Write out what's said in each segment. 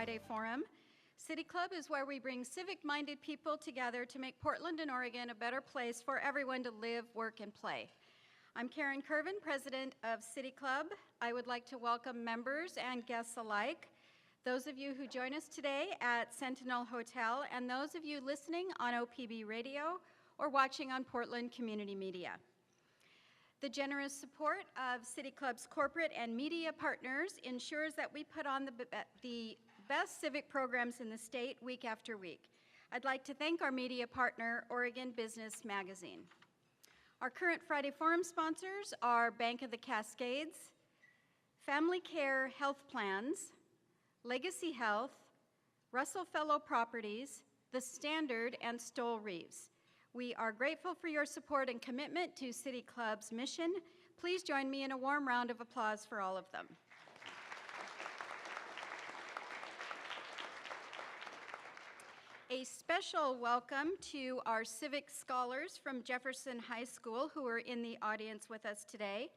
Friday Forum. City Club is where we bring civic-minded people together to make Portland and Oregon a better place for everyone to live, work, and play. I'm KERVIN, president of City Club. I would like to welcome members and guests alike, those of you who join us today at Sentinel Hotel, and those of you listening on OPB Radio or watching on Portland Community Media. The generous support of City Club's corporate and media partners ensures that we put on the best civic programs in the state week after week. I'd like to thank our media partner, Oregon Business Magazine. Our current Friday Forum sponsors are Bank of the Cascades, Family Care Health Plans, Legacy Health, Russell Fellow Properties, The Standard, and Stoll Reeves. We are grateful for your support and commitment to City Club's mission. Please join me in a warm round of applause for all of them. A special welcome to our civic scholars from Jefferson High School who are in the audience with us today.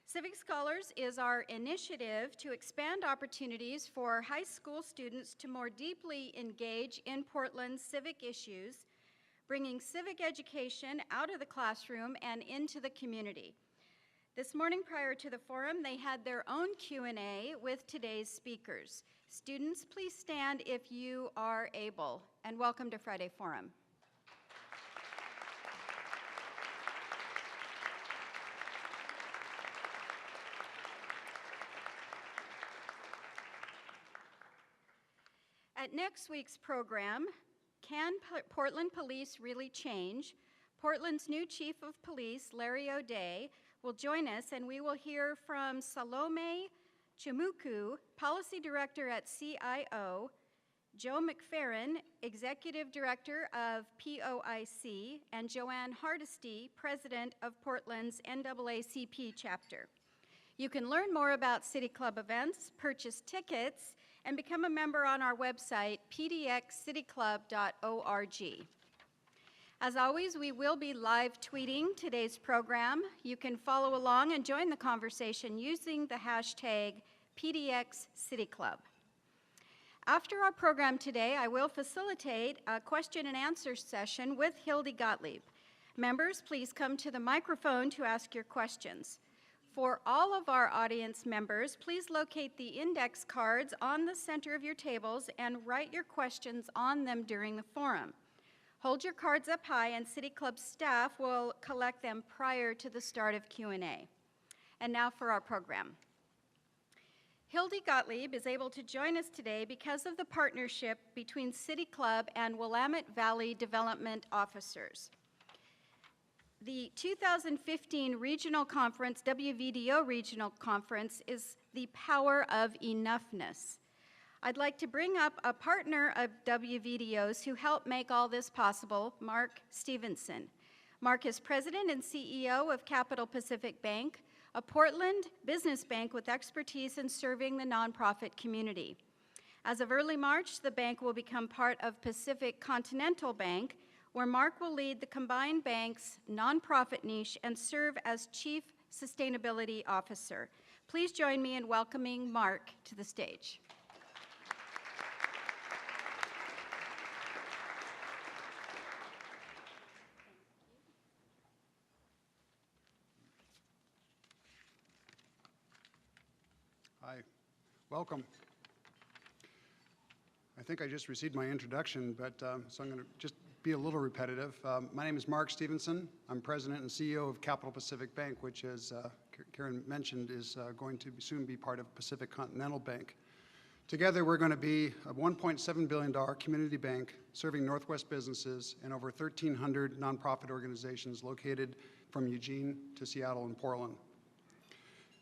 Civic Scholars is our initiative to expand opportunities for high school students to more deeply engage in Portland's civic issues, bringing civic education out of the classroom and into the community. This morning prior to the forum, they had their own Q&A with today's speakers. Students, please stand if you are able, and welcome to Friday Forum. At next week's program, Can Portland Police Really Change? Portland's new Chief of Police, Larry O'Day, will join us, and we will hear from Salome Chimuku, Policy Director at CIO, Joe McFerrin, Executive Director of POIC, and Joanne Hardesty, President of Portland's NAACP chapter. You can learn more about City Club events, purchase tickets, and become a member on our website, PDXCITYCLUB.org. As always, we will be live tweeting today's program. You can follow along and join the conversation using the hashtag PDXCityClub. After our program today, I will facilitate a question and answer session with HILDY GOTTLIEB. Members, please come to the microphone to ask your questions. For all of our audience members, please locate the index cards on the center of your tables and write your questions on them during the forum. Hold your cards up high and City Club staff will collect them prior to the start of Q&A. And now for our program. HILDY GOTTLIEB is able to join us today because of the partnership between City Club and Willamette Valley Development Officers. The 2015 Regional Conference, WVDO Regional Conference, is the power of enoughness. I'd like to bring up a partner of WVDO's who helped make all this possible, Mark Stevenson. Mark is president and CEO of Capital Pacific Bank, a Portland business bank with expertise in serving the nonprofit community. As of early March, the bank will become part of Pacific Continental Bank, where Mark will lead the combined bank's nonprofit niche and serve as Chief Sustainability Officer. Please join me in welcoming Mark to the stage. Hi, welcome. I think I just received my introduction, but so I'm going to just be a little repetitive. My name is Mark Stevenson. I'm president and CEO of Capital Pacific Bank, which, as Karen mentioned, is going to soon be part of Pacific Continental Bank. Together, we're going to be a $1.7 billion community bank serving Northwest businesses and over 1,300 nonprofit organizations located from Eugene to Seattle and Portland.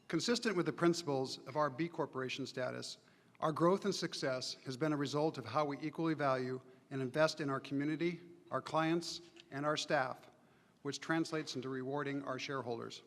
Consistent with the principles of our B Corporation status, our growth and success has been a result of how we equally value and invest in our community, our clients, and our staff, which translates into rewarding our shareholders.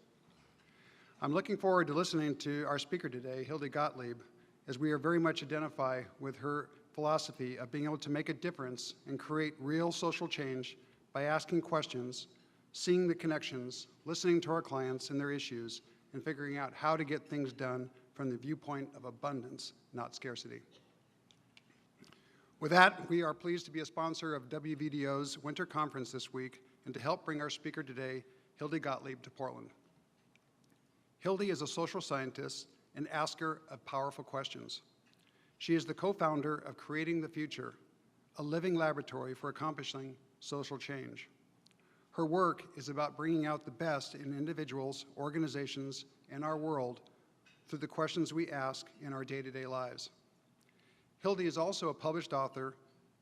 I'm looking forward to listening to our speaker today, HILDY GOTTLIEB, as we are very much identify with her philosophy of being able to make a difference and create real social change by asking questions, seeing the connections, listening to our clients and their issues, and figuring out how to get things done from the viewpoint of abundance, not scarcity. With that, we are pleased to be a sponsor of WVDO's Winter Conference this week and to help bring our speaker today, Hildy Gottlieb, to Portland. Hildy is a social scientist and asker of powerful questions. She is the co-founder of Creating the Future, a living laboratory for accomplishing social change. Her work is about bringing out the best in individuals, organizations, and our world through the questions we ask in our day-to-day lives. Hildy is also a published author,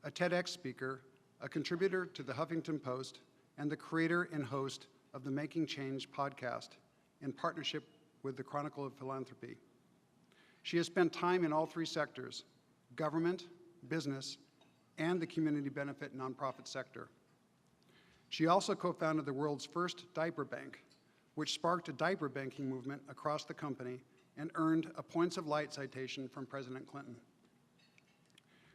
a TEDx speaker, a contributor to the Huffington Post, and the creator and host of the Making Change podcast in partnership with the Chronicle of Philanthropy. She has spent time in all three sectors: government, business, and the community benefit nonprofit sector. She also co-founded the world's first diaper bank, which sparked a diaper banking movement across the company and earned a Points of Light citation from President Clinton.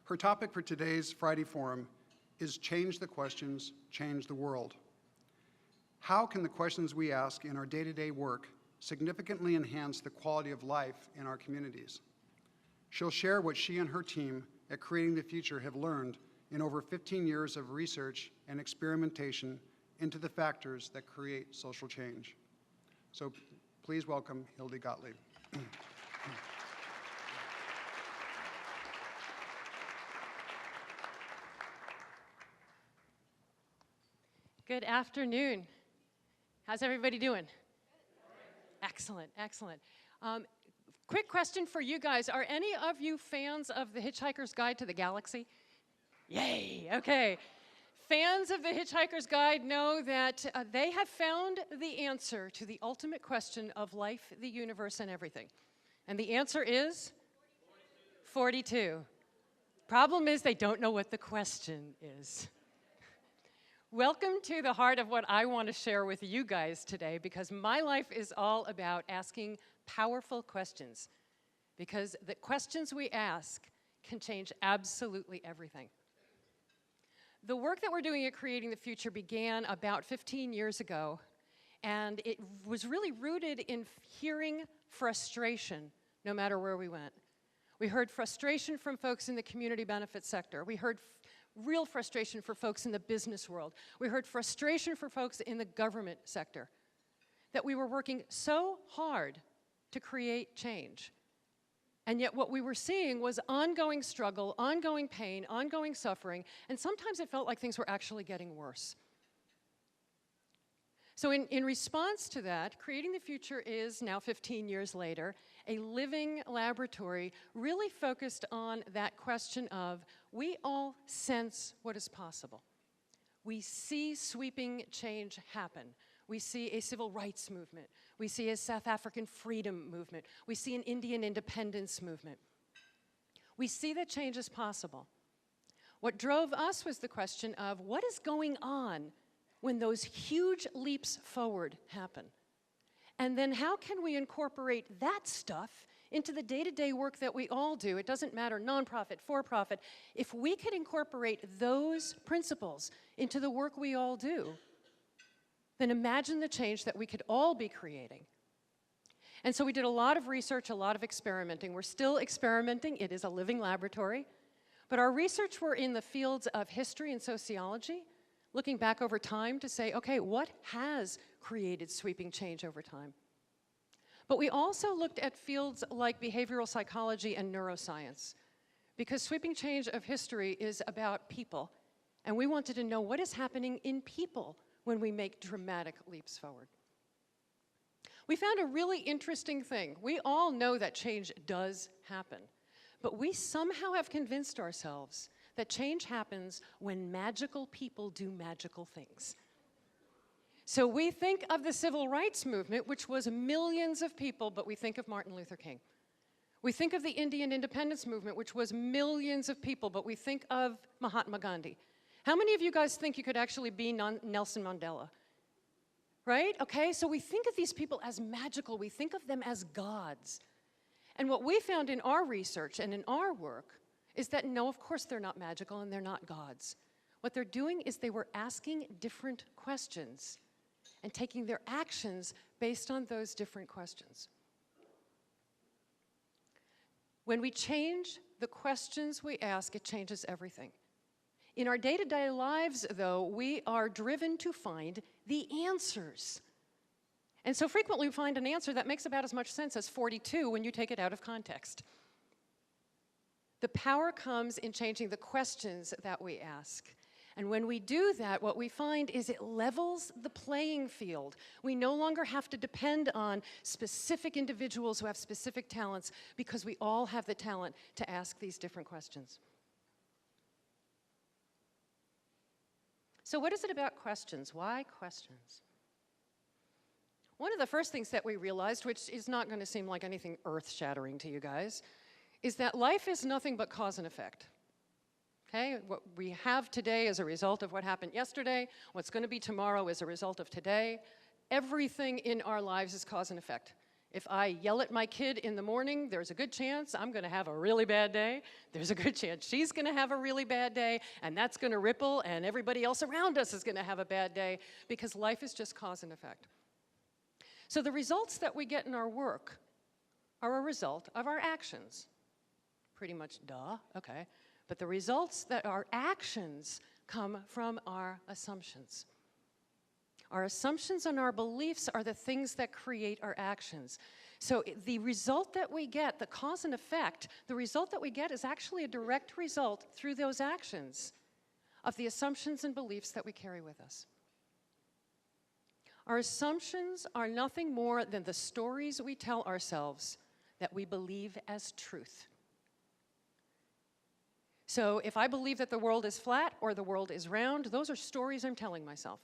Her topic for today's Friday Forum is Change the Questions, Change the World. How can the questions we ask in our day-to-day work significantly enhance the quality of life in our communities? She'll share what she and her team at Creating the Future have learned in over 15 years of research and experimentation into the factors that create social change. So please welcome Hildy Gottlieb. Good afternoon. How's everybody doing? Excellent, excellent. Quick question for you guys. Are any of you fans of The Hitchhiker's Guide to the Galaxy? Yay, okay. Fans of The Hitchhiker's Guide know that they have found the answer to the ultimate question of life, the universe, and everything. And the answer is? 42. Problem is they don't know what the question is. Welcome to the heart of what I want to share with you guys today, because my life is all about asking powerful questions, because the questions we ask can change absolutely everything. The work that we're doing at Creating the Future began about 15 years ago, and it was really rooted in hearing frustration no matter where we went. We heard frustration from folks in the community benefit sector. We heard real frustration for folks in the business world. We heard frustration for folks in the government sector, that we were working so hard to create change. And yet what we were seeing was ongoing struggle, ongoing pain, ongoing suffering, and sometimes it felt like things were actually getting worse. So in response to that, Creating the Future is, now 15 years later, a living laboratory really focused on that question of, we all sense what is possible. We see sweeping change happen. We see a civil rights movement. We see a South African freedom movement. We see an Indian independence movement. We see that change is possible. What drove us was the question of, what is going on when those huge leaps forward happen? And then how can we incorporate that stuff into the day-to-day work that we all do? It doesn't matter, nonprofit, for-profit. If we could incorporate those principles into the work we all do, then imagine the change that we could all be creating. And so we did a lot of research, a lot of experimenting. We're still experimenting. It is a living laboratory. But our research were in the fields of history and sociology, looking back over time to say, okay, what has created sweeping change over time? But we also looked at fields like behavioral psychology and neuroscience, because sweeping change of history is about people, and we wanted to know what is happening in people when we make dramatic leaps forward. We found a really interesting thing. We all know that change does happen, but we somehow have convinced ourselves that change happens when magical people do magical things. So we think of the civil rights movement, which was millions of people, but we think of Martin Luther King. We think of the Indian independence movement, which was millions of people, but we think of Mahatma Gandhi. How many of you guys think you could actually be Nelson Mandela? Right? Okay, so we think of these people as magical. We think of them as gods. And what we found in our research and in our work is that no, of course they're not magical and they're not gods. What they're doing is they were asking different questions and taking their actions based on those different questions. When we change the questions we ask, it changes everything. In our day-to-day lives, though, we are driven to find the answers. And so frequently we find an answer that makes about as much sense as 42 when you take it out of context. The power comes in changing the questions that we ask. And when we do that, what we find is it levels the playing field. We no longer have to depend on specific individuals who have specific talents because we all have the talent to ask these different questions. So what is it about questions? Why questions? One of the first things that we realized, which is not going to seem like anything earth-shattering to you guys, is that life is nothing but cause and effect. Okay? What we have today is a result of what happened yesterday. What's going to be tomorrow is a result of today. Everything in our lives is cause and effect. If I yell at my kid in the morning, there's a good chance I'm going to have a really bad day. There's a good chance she's going to have a really bad day, and that's going to ripple, and everybody else around us is going to have a bad day, because life is just cause and effect. So the results that we get in our work are a result of our actions. Pretty much, duh, okay. But the results that our actions come from our assumptions. Our assumptions and our beliefs are the things that create our actions. So the result that we get, the cause and effect, the result that we get is actually a direct result through those actions of the assumptions and beliefs that we carry with us. Our assumptions are nothing more than the stories we tell ourselves that we believe as truth. So if I believe that the world is flat or the world is round, those are stories I'm telling myself.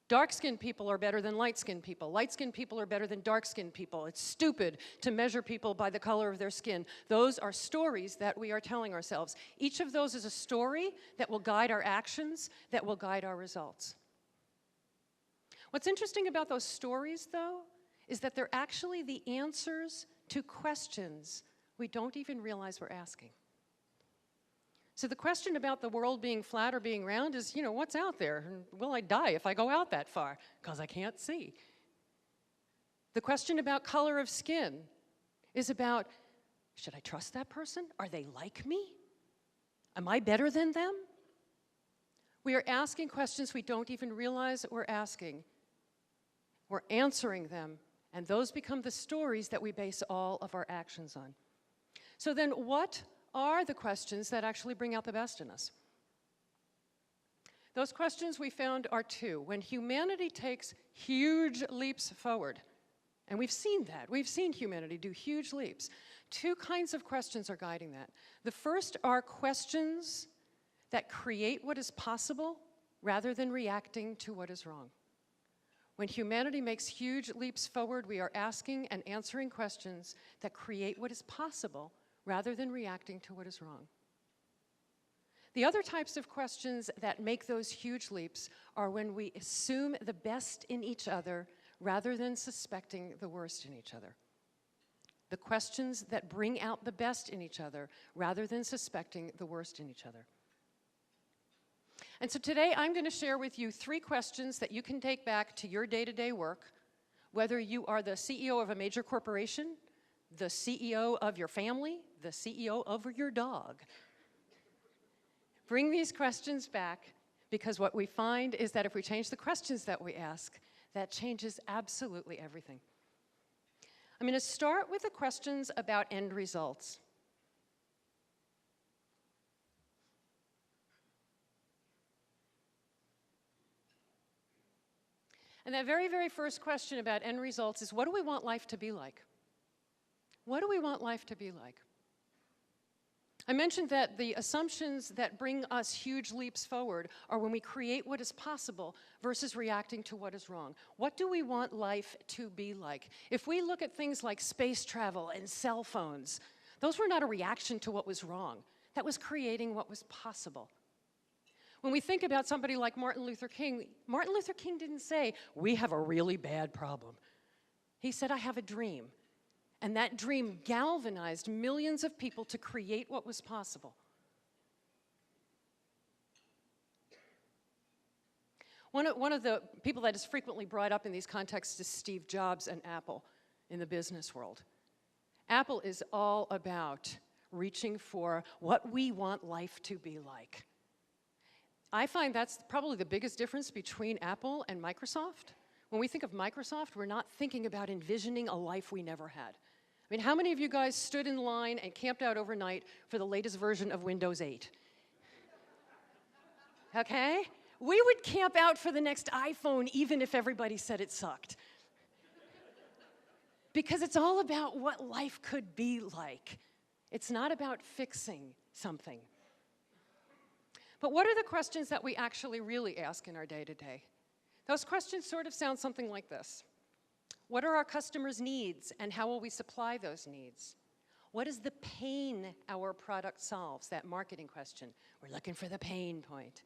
Dark-skinned people are better than light-skinned people. Light-skinned people are better than dark-skinned people. It's stupid to measure people by the color of their skin. Those are stories that we are telling ourselves. Each of those is a story that will guide our actions, that will guide our results. What's interesting about those stories, though, is that they're actually the answers to questions we don't even realize we're asking. So the question about the world being flat or being round is, what's out there? Will I die if I go out that far? Because I can't see. The question about color of skin is about, should I trust that person? Are they like me? Am I better than them? We are asking questions we don't even realize we're asking. We're answering them, and those become the stories that we base all of our actions on. So then what are the questions that actually bring out the best in us? Those questions we found are two. When humanity takes huge leaps forward, and we've seen that. We've seen humanity do huge leaps. Two kinds of questions are guiding that. The first are questions that create what is possible rather than reacting to what is wrong. When humanity makes huge leaps forward, we are asking and answering questions that create what is possible rather than reacting to what is wrong. The other types of questions that make those huge leaps are when we assume the best in each other rather than suspecting the worst in each other. The questions that bring out the best in each other rather than suspecting the worst in each other. And so today I'm going to share with you 3 questions that you can take back to your day-to-day work, whether you are the CEO of a major corporation, the CEO of your family, the CEO of your dog. Bring these questions back, because what we find is that if we change the questions that we ask, that changes absolutely everything. I'm going to start with the questions about end results. And that very, very first question about end results is, what do we want life to be like? What do we want life to be like? I mentioned that the assumptions that bring us huge leaps forward are when we create what is possible versus reacting to what is wrong. What do we want life to be like? If we look at things like space travel and cell phones, those were not a reaction to what was wrong. That was creating what was possible. When we think about somebody like Martin Luther King didn't say, we have a really bad problem. He said, I have a dream. And that dream galvanized millions of people to create what was possible. One of the people that is frequently brought up in these contexts is Steve Jobs and Apple in the business world. Apple is all about reaching for what we want life to be like. I find that's probably the biggest difference between Apple and Microsoft. When we think of Microsoft, we're not thinking about envisioning a life we never had. I mean, how many of you guys stood in line and camped out overnight for the latest version of Windows 8? Okay? We would camp out for the next iPhone even if everybody said it sucked. Because it's all about what life could be like. It's not about fixing something. But what are the questions that we actually really ask in our day-to-day? Those questions sort of sound something like this. What are our customers' needs, and how will we supply those needs? What is the pain our product solves? That marketing question. We're looking for the pain point.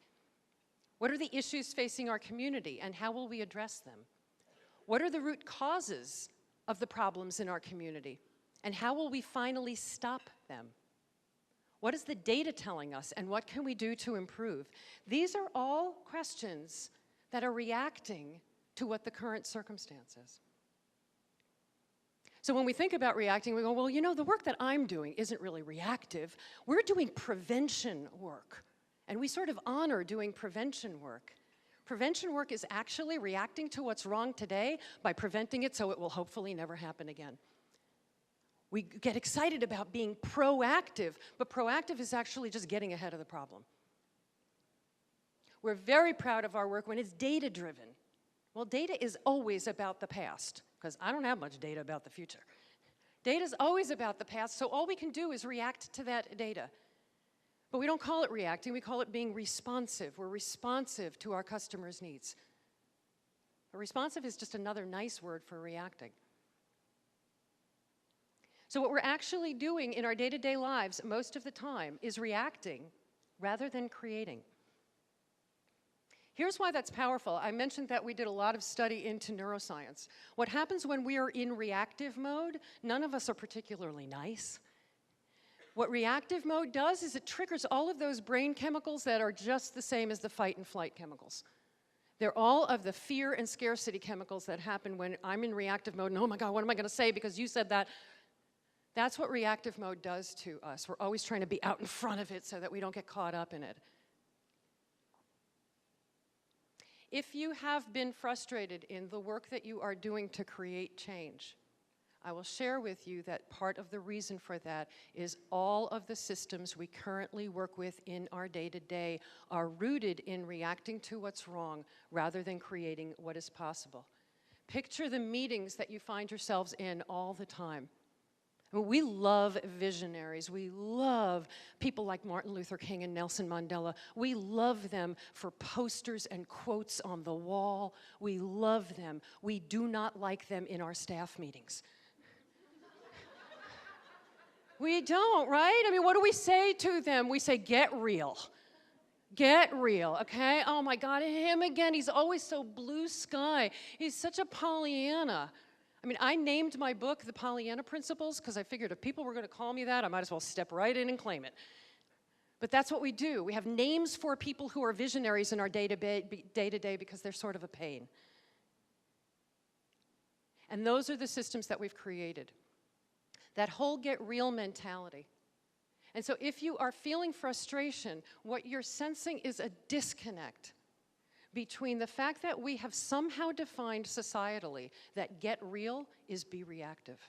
What are the issues facing our community, and how will we address them? What are the root causes of the problems in our community, and how will we finally stop them? What is the data telling us, and what can we do to improve? These are all questions that are reacting to what the current circumstance is. So when we think about reacting, we go, well, you know, the work that I'm doing isn't really reactive. We're doing prevention work, and we sort of honor doing prevention work. Prevention work is actually reacting to what's wrong today by preventing it so it will hopefully never happen again. We get excited about being proactive, but proactive is actually just getting ahead of the problem. We're very proud of our work when it's data-driven. Well, data is always about the past, because I don't have much data about the future. Data is always about the past, so all we can do is react to that data. But we don't call it reacting, we call it being responsive. We're responsive to our customers' needs. But responsive is just another nice word for reacting. So what we're actually doing in our day-to-day lives most of the time is reacting rather than creating. Here's why that's powerful. I mentioned that we did a lot of study into neuroscience. What happens when we are in reactive mode, none of us are particularly nice. What reactive mode does is it triggers all of those brain chemicals that are just the same as the fight and flight chemicals. They're all of the fear and scarcity chemicals that happen when I'm in reactive mode, and oh my God, what am I gonna say because you said that? That's what reactive mode does to us. We're always trying to be out in front of it so that we don't get caught up in it. If you have been frustrated in the work that you are doing to create change, I will share with you that part of the reason for that is all of the systems we currently work with in our day-to-day are rooted in reacting to what's wrong rather than creating what is possible. Picture the meetings that you find yourselves in all the time. I mean, we love visionaries. We love people like Martin Luther King and Nelson Mandela. We love them for posters and quotes on the wall. We love them. We do not like them in our staff meetings. We don't, right? I mean, what do we say to them? We say, get real. Get real, okay? Oh my God, him again. He's always so blue sky. He's such a Pollyanna. I mean, I named my book The Pollyanna Principles because I figured if people were going to call me that, I might as well step right in and claim it. But that's what we do. We have names for people who are visionaries in our day-to-day because they're sort of a pain. And those are the systems that we've created. That whole get real mentality. And so if you are feeling frustration, what you're sensing is a disconnect between the fact that we have somehow defined societally that get real is be reactive.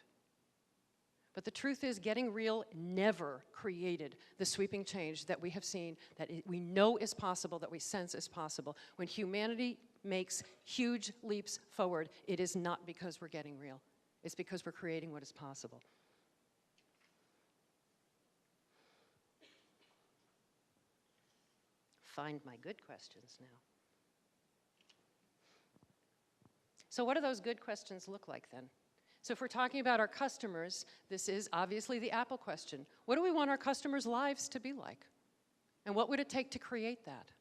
But the truth is getting real never created the sweeping change that we have seen, that we know is possible, that we sense is possible. When humanity makes huge leaps forward, it is not because we're getting real. It's because we're creating what is possible. Find my good questions now. So what do those good questions look like then? So if we're talking about our customers, this is obviously the Apple question. What do we want our customers' lives to be like? And what would it take to create that?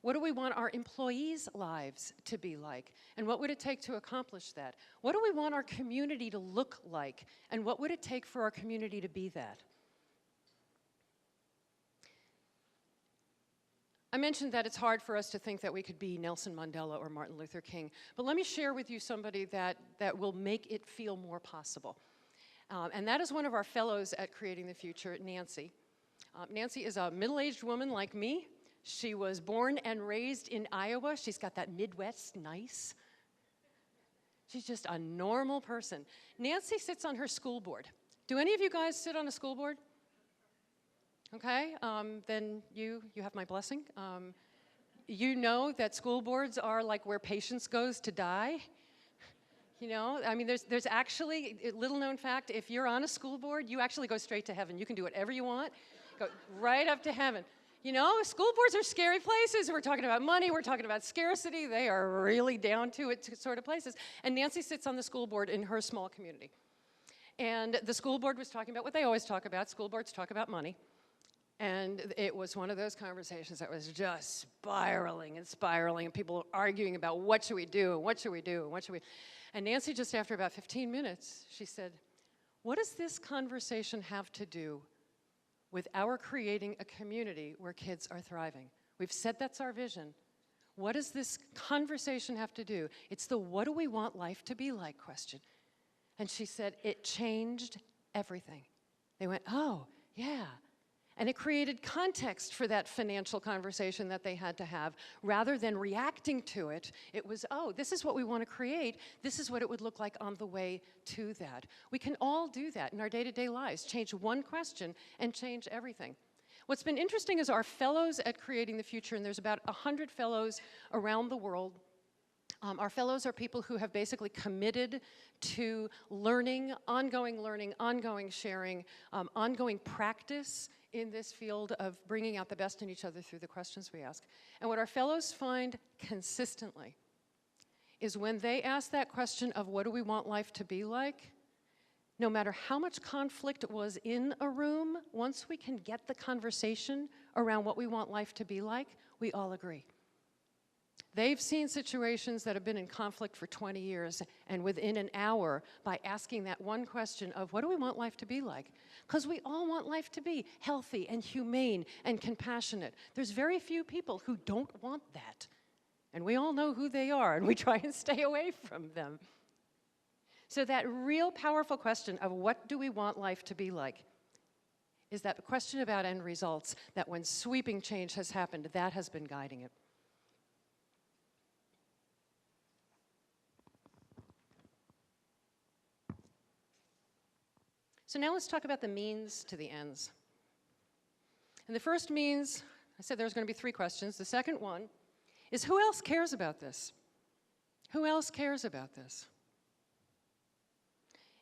What do we want our employees' lives to be like? And what would it take to accomplish that? What do we want our community to look like? And what would it take for our community to be that? I mentioned that it's hard for us to think that we could be Nelson Mandela or Martin Luther King, but let me share with you somebody that will make it feel more possible. And that is one of our fellows at Creating the Future, Nancy. Nancy is a middle-aged woman like me. She was born and raised in Iowa. She's got that Midwest nice. She's just a normal person. Nancy sits on her school board. Do any of you guys sit on a school board? Okay, then you have my blessing. You know that school boards are like where patience goes to die. You know, I mean, there's actually, a little known fact, if you're on a school board, you actually go straight to heaven. You can do whatever you want, go right up to heaven. You know, school boards are scary places. We're talking about money, we're talking about scarcity. They are really down to it sort of places. And Nancy sits on the school board in her small community. And the school board was talking about what they always talk about. School boards talk about money. And it was one of those conversations that was just spiraling and spiraling, and people arguing about what should we do, and what should we do, and what should we... And Nancy, just after about 15 minutes, she said, what does this conversation have to do with our creating a community where kids are thriving? We've said that's our vision. What does this conversation have to do? It's the what do we want life to be like question. And she said, it changed everything. They went, oh, yeah. And it created context for that financial conversation that they had to have. Rather than reacting to it, it was, oh, this is what we want to create. This is what it would look like on the way to that. We can all do that in our day-to-day lives. Change one question and change everything. What's been interesting is our fellows at Creating the Future, and there's about 100 fellows around the world. Our fellows are people who have basically committed to learning, ongoing sharing, ongoing practice in this field of bringing out the best in each other through the questions we ask. And what our fellows find consistently is when they ask that question of what do we want life to be like, no matter how much conflict was in a room, once we can get the conversation around what we want life to be like, we all agree. They've seen situations that have been in conflict for 20 years, and within an hour, by asking that one question of what do we want life to be like? Because we all want life to be healthy and humane and compassionate. There's very few people who don't want that. And we all know who they are, and we try and stay away from them. So that real powerful question of what do we want life to be like is that question about end results, that when sweeping change has happened, that has been guiding it. So now let's talk about the means to the ends. And the first means, I said there's going to be 3 questions. The second one is who else cares about this? Who else cares about this?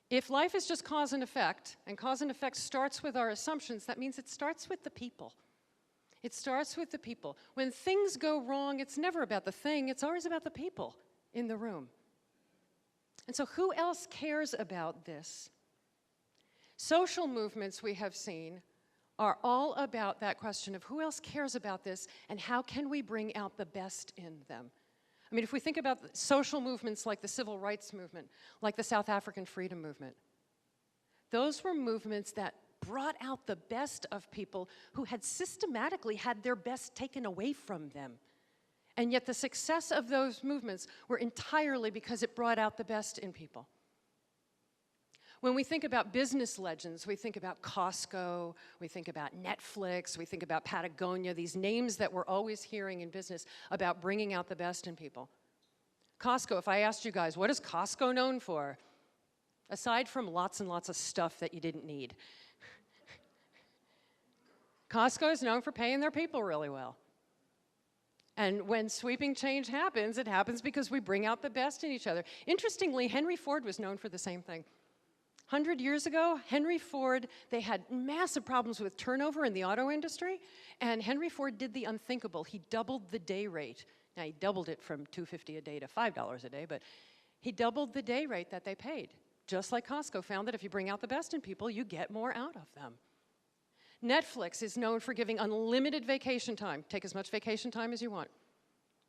If life is just cause and effect starts with our assumptions, that means it starts with the people. It starts with the people. When things go wrong, it's never about the thing, it's always about the people in the room. And so who else cares about this? Social movements we have seen are all about that question of who else cares about this and how can we bring out the best in them. I mean, if we think about social movements like the Civil Rights Movement, like the South African Freedom Movement, those were movements that brought out the best of people who had systematically had their best taken away from them. And yet the success of those movements were entirely because it brought out the best in people. When we think about business legends, we think about Costco, we think about Netflix, we think about Patagonia, these names that we're always hearing in business about bringing out the best in people. Costco, if I asked you guys, what is Costco known for? Aside from lots and lots of stuff that you didn't need. Costco is known for paying their people really well. And when sweeping change happens, it happens because we bring out the best in each other. Interestingly, Henry Ford was known for the same thing. 100 years ago, Henry Ford, they had massive problems with turnover in the auto industry, and Henry Ford did the unthinkable. He doubled the day rate. Now, he doubled it from $2.50 a day to $5 a day, but he doubled the day rate that they paid. Just like Costco found that if you bring out the best in people, you get more out of them. Netflix is known for giving unlimited vacation time. Take as much vacation time as you want.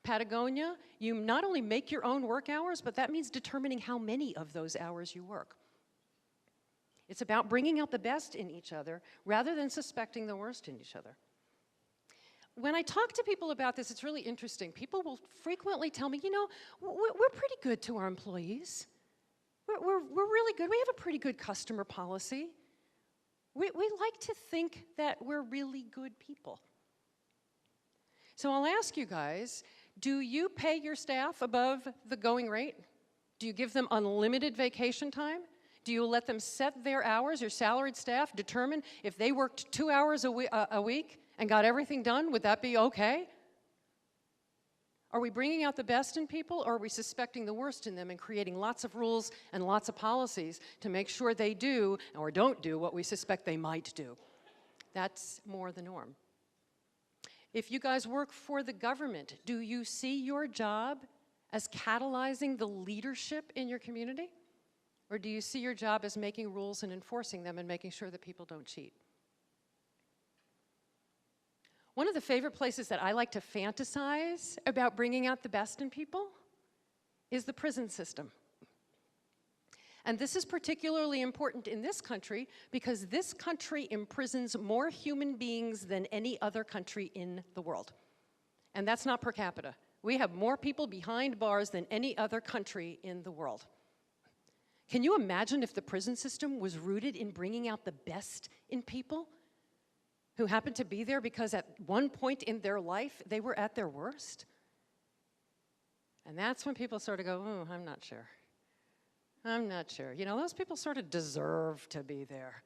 Patagonia, you not only make your own work hours, but that means determining how many of those hours you work. It's about bringing out the best in each other rather than suspecting the worst in each other. When I talk to people about this, it's really interesting. People will frequently tell me, you know, we're pretty good to our employees. we're really good. We have a pretty good customer policy. We like to think that we're really good people. So I'll ask you guys, do you pay your staff above the going rate? Do you give them unlimited vacation time? Do you let them set their hours? Your salaried staff determine if they worked 2 hours a week and got everything done, would that be okay? Are we bringing out the best in people, or are we suspecting the worst in them and creating lots of rules and lots of policies to make sure they do or don't do what we suspect they might do? That's more the norm. If you guys work for the government, do you see your job as catalyzing the leadership in your community? Or do you see your job as making rules and enforcing them and making sure that people don't cheat? One of the favorite places that I like to fantasize about bringing out the best in people is the prison system. And this is particularly important in this country because this country imprisons more human beings than any other country in the world. And that's not per capita. We have more people behind bars than any other country in the world. Can you imagine if the prison system was rooted in bringing out the best in people who happened to be there because at one point in their life they were at their worst? And that's when people sort of go, oh, I'm not sure. I'm not sure. You know, those people sort of deserve to be there.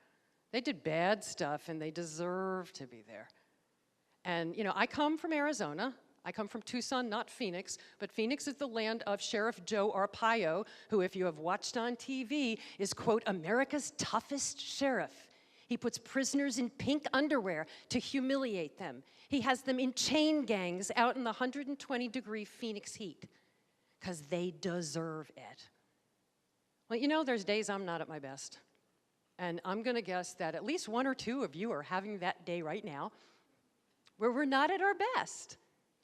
They did bad stuff and they deserve to be there. And, you know, I come from Arizona. I come from Tucson, not Phoenix, but Phoenix is the land of Sheriff Joe Arpaio, who, if you have watched on TV, is, quote, America's toughest sheriff. He puts prisoners in pink underwear to humiliate them. He has them in chain gangs out in the 120-degree Phoenix heat, because they deserve it. Well, you know, there's days I'm not at my best. And I'm going to guess that at least one or two of you are having that day right now where we're not at our best.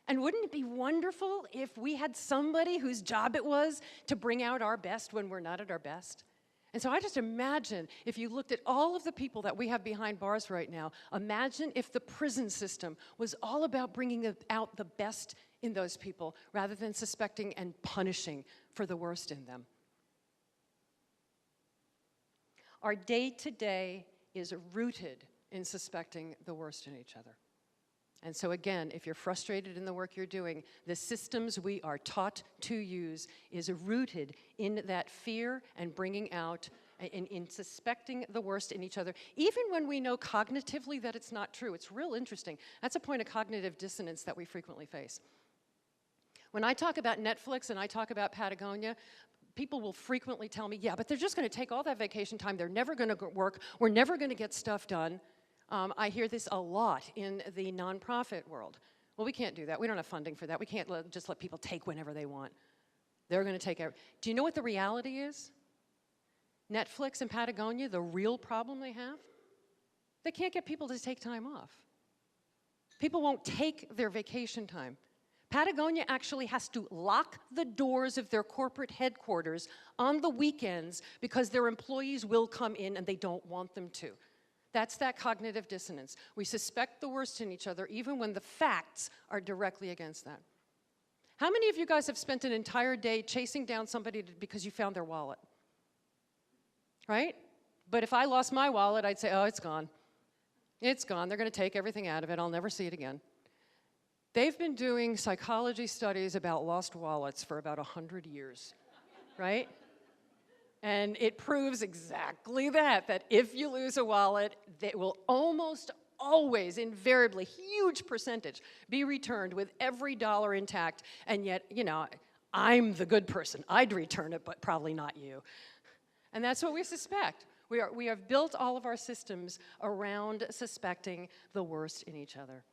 And wouldn't it be wonderful if we had somebody whose job it was to bring out our best when we're not at our best? And so I just imagine if you looked at all of the people that we have behind bars right now, imagine if the prison system was all about bringing out the best in those people rather than suspecting and punishing for the worst in them. Our day-to-day is rooted in suspecting the worst in each other. And so again, if you're frustrated in the work you're doing, the systems we are taught to use is rooted in that fear and bringing out, in suspecting the worst in each other, even when we know cognitively that it's not true. It's real interesting. That's a point of cognitive dissonance that we frequently face. When I talk about Netflix and I talk about Patagonia, people will frequently tell me, yeah, but they're just going to take all that vacation time. They're never going to work. We're never going to get stuff done. I hear this a lot in the nonprofit world. Well, we can't do that. We don't have funding for that. We can't just let people take whenever they want. They're going to take everything. Do you know what the reality is? Netflix and Patagonia, the real problem they have? They can't get people to take time off. People won't take their vacation time. Patagonia actually has to lock the doors of their corporate headquarters on the weekends because their employees will come in and they don't want them to. That's that cognitive dissonance. We suspect the worst in each other even when the facts are directly against that. How many of you guys have spent an entire day chasing down somebody because you found their wallet? Right? But if I lost my wallet, I'd say, oh, it's gone. It's gone. They're going to take everything out of it. I'll never see it again. They've been doing psychology studies about lost wallets for about 100 years, right? And it proves exactly that if you lose a wallet, it will almost always, invariably, huge percentage, be returned with every dollar intact. And yet, you know, I'm the good person. I'd return it, but probably not you. And that's what we suspect. We have built all of our systems around suspecting the worst in each other.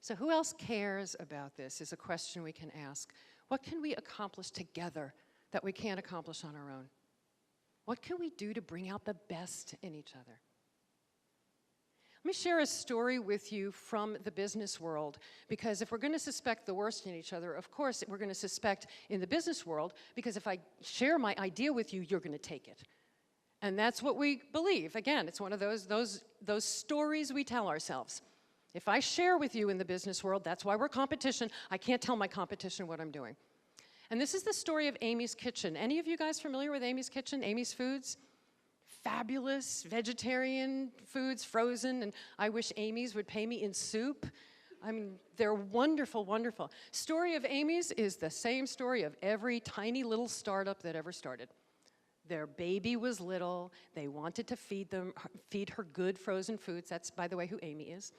So who else cares about this is a question we can ask. What can we accomplish together that we can't accomplish on our own? What can we do to bring out the best in each other? Let me share a story with you from the business world, because if we're going to suspect the worst in each other, of course we're going to suspect in the business world, because if I share my idea with you, you're going to take it. And that's what we believe. Again, it's one of those stories we tell ourselves. If I share with you in the business world, that's why we're competition. I can't tell my competition what I'm doing. And this is the story of Amy's Kitchen. Any of you guys familiar with Amy's Kitchen, Amy's Foods? Fabulous vegetarian foods, frozen, and I wish Amy's would pay me in soup. I mean, they're wonderful, wonderful. Story of Amy's is the same story of every tiny little startup that ever started. Their baby was little. They wanted to feed her good frozen foods. That's, by the way, who Amy is.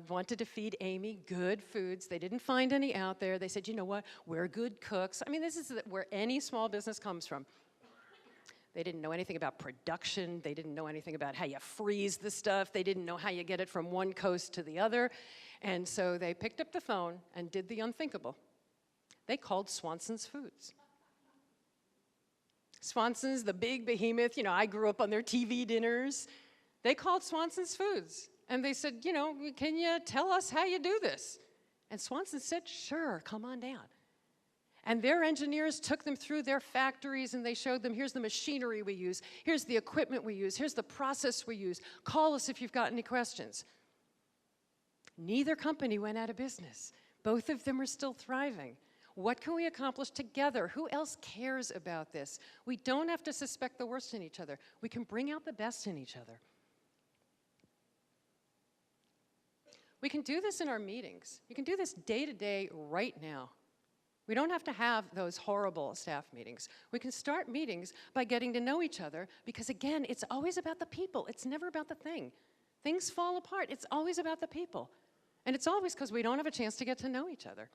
Wanted to feed Amy good foods. They didn't find any out there. They said, you know what, we're good cooks. I mean, this is where any small business comes from. They didn't know anything about production. They didn't know anything about how you freeze the stuff. They didn't know how you get it from one coast to the other. And so they picked up the phone and did the unthinkable. They called Swanson's Foods. Swanson's, the big behemoth, you know, I grew up on their TV dinners. They called Swanson's Foods. And they said, you know, can you tell us how you do this? And Swanson said, sure, come on down. And their engineers took them through their factories and they showed them, here's the machinery we use, here's the equipment we use, here's the process we use. Call us if you've got any questions. Neither company went out of business. Both of them are still thriving. What can we accomplish together? Who else cares about this? We don't have to suspect the worst in each other. We can bring out the best in each other. We can do this in our meetings. You can do this day to day right now. We don't have to have those horrible staff meetings. We can start meetings by getting to know each other because, again, it's always about the people. It's never about the thing. Things fall apart. It's always about the people. And it's always because we don't have a chance to get to know each other.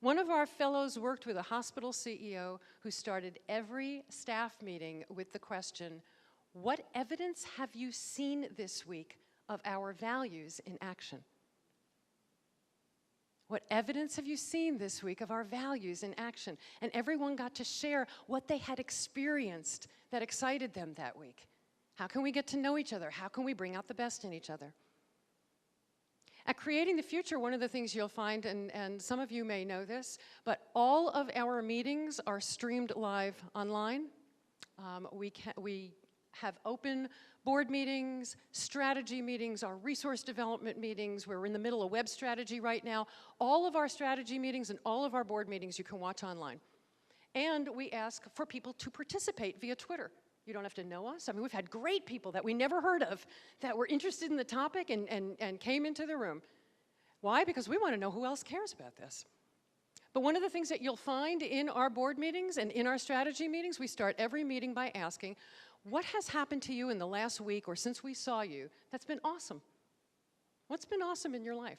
One of our fellows worked with a hospital CEO who started every staff meeting with the question, what evidence have you seen this week of our values in action? What evidence have you seen this week of our values in action? And everyone got to share what they had experienced that excited them that week. How can we get to know each other? How can we bring out the best in each other? At Creating the Future, one of the things you'll find, and some of you may know this, but all of our meetings are streamed live online. We have open board meetings, strategy meetings, our resource development meetings. We're in the middle of web strategy right now. All of our strategy meetings and all of our board meetings you can watch online. And we ask for people to participate via Twitter. You don't have to know us. I mean, we've had great people that we never heard of that were interested in the topic and came into the room. Why? Because we want to know who else cares about this. But one of the things that you'll find in our board meetings and in our strategy meetings, we start every meeting by asking, what has happened to you in the last week or since we saw you that's been awesome? What's been awesome in your life?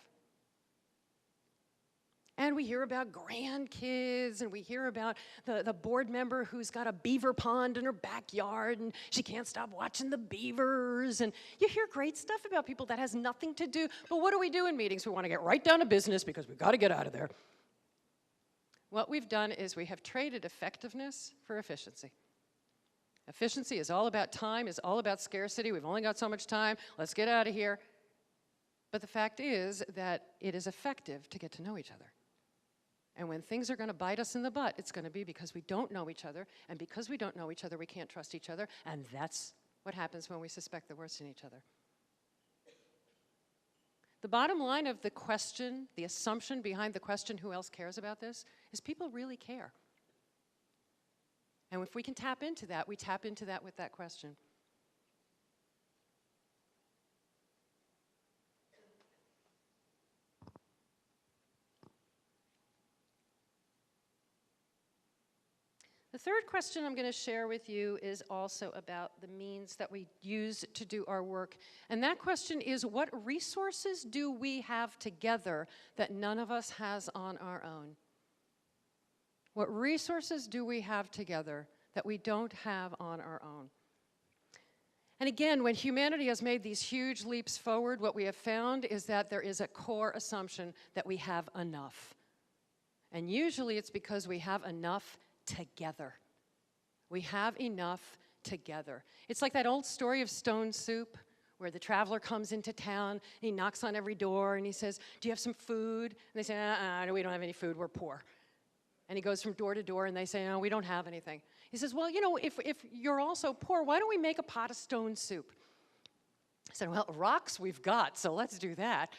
And we hear about grandkids, and we hear about the board member who's got a beaver pond in her backyard, and she can't stop watching the beavers. And you hear great stuff about people that has nothing to do. But what do we do in meetings? We want to get right down to business because we've got to get out of there. What we've done is we have traded effectiveness for efficiency. Efficiency is all about time, is all about scarcity. We've only got so much time. Let's get out of here. But the fact is that it is effective to get to know each other. And when things are going to bite us in the butt, it's going to be because we don't know each other. And because we don't know each other, we can't trust each other. And that's what happens when we suspect the worst in each other. The bottom line of the question, the assumption behind the question, who else cares about this, is people really care. And if we can tap into that, we tap into that with that question. The third question I'm going to share with you is also about the means that we use to do our work. And that question is, what resources do we have together that none of us has on our own? What resources do we have together that we don't have on our own? And again, when humanity has made these huge leaps forward, what we have found is that there is a core assumption that we have enough. And usually it's because we have enough together. We have enough together. It's like that old story of stone soup, where the traveler comes into town, and he knocks on every door, and he says, do you have some food? And they say, no, we don't have any food, we're poor. And he goes from door to door, and they say, no, we don't have anything. He says, well, you know, if you're also poor, why don't we make a pot of stone soup? I said, well, rocks we've got, so let's do that.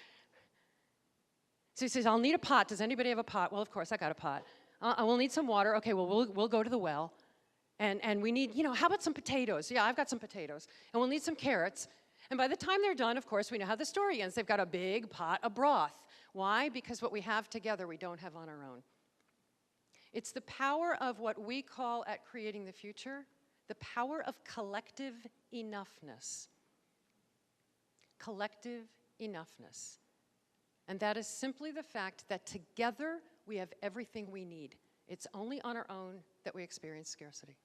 So he says, I'll need a pot. Does anybody have a pot? Well, of course, I got a pot. I will need some water. Okay, well, we'll go to the well. And we need, how about some potatoes? Yeah, I've got some potatoes. And we'll need some carrots. And by the time they're done, of course, we know how the story ends. They've got a big pot of broth. Why? Because what we have together, we don't have on our own. It's the power of what we call at Creating the Future, the power of collective enoughness. Collective enoughness. And that is simply the fact that together we have everything we need. It's only on our own that we experience scarcity.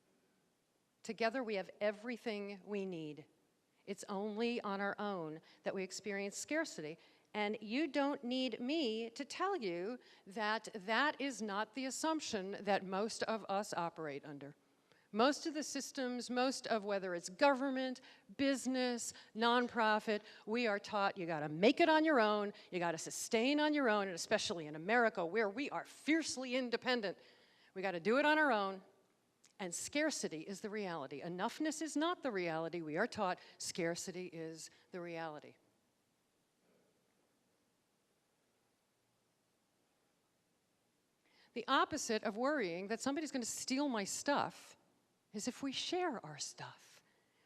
Together we have everything we need. It's only on our own that we experience scarcity. And you don't need me to tell you that that is not the assumption that most of us operate under. Most of the systems, most of whether it's government, business, nonprofit, we are taught you gotta make it on your own, you gotta sustain on your own, and especially in America where we are fiercely independent, we gotta do it on our own. And scarcity is the reality. Enoughness is not the reality. We are taught scarcity is the reality. The opposite of worrying that somebody's going to steal my stuff is if we share our stuff.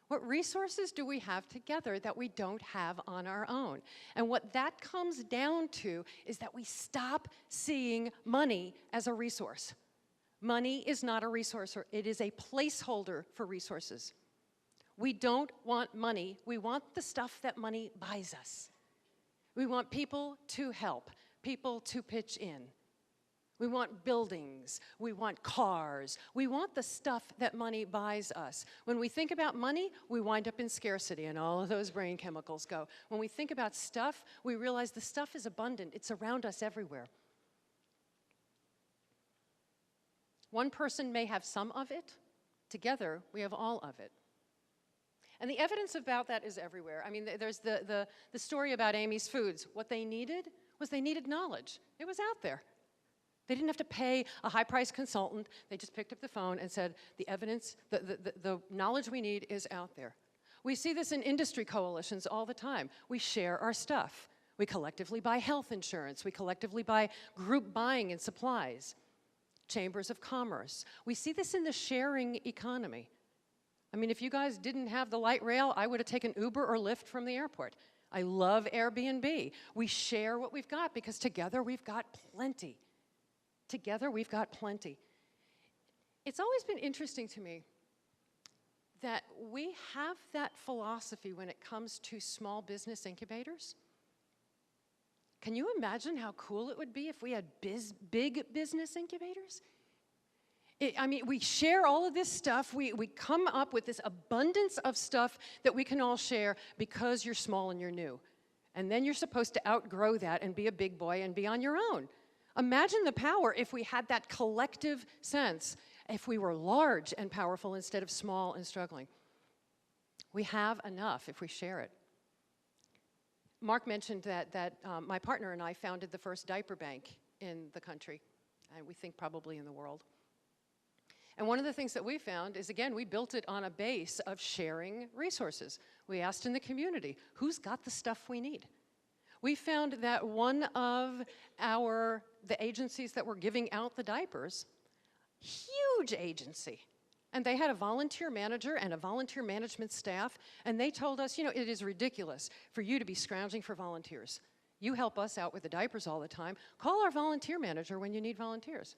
What resources do we have together that we don't have on our own? And what that comes down to is that we stop seeing money as a resource. Money is not a resource, or it is a placeholder for resources. We don't want money. We want the stuff that money buys us. We want people to help, people to pitch in. We want buildings, we want cars, we want the stuff that money buys us. When we think about money, we wind up in scarcity and all of those brain chemicals go. When we think about stuff, we realize the stuff is abundant, it's around us everywhere. One person may have some of it, together we have all of it. And the evidence about that is everywhere. I mean, there's the story about Amy's Foods. What they needed was they needed knowledge. It was out there. They didn't have to pay a high-priced consultant. They just picked up the phone and said, the evidence, the knowledge we need is out there. We see this in industry coalitions all the time. We share our stuff. We collectively buy health insurance. We collectively buy group buying and supplies. Chambers of commerce. We see this in the sharing economy. I mean, if you guys didn't have the light rail, I would have taken Uber or Lyft from the airport. I love Airbnb. We share what we've got because together we've got plenty. Together, we've got plenty. It's always been interesting to me that we have that philosophy when it comes to small business incubators. Can you imagine how cool it would be if we had big business incubators? I mean, we share all of this stuff. We come up with this abundance of stuff that we can all share because you're small and you're new. And then you're supposed to outgrow that and be a big boy and be on your own. Imagine the power if we had that collective sense, if we were large and powerful instead of small and struggling. We have enough if we share it. Mark mentioned that my partner and I founded the first diaper bank in the country, and we think probably in the world. And one of the things that we found is, again, we built it on a base of sharing resources. We asked in the community, who's got the stuff we need? We found that one of the agencies that were giving out the diapers, huge agency, and they had a volunteer manager and a volunteer management staff, and they told us, it is ridiculous for you to be scrounging for volunteers. You help us out with the diapers all the time. Call our volunteer manager when you need volunteers.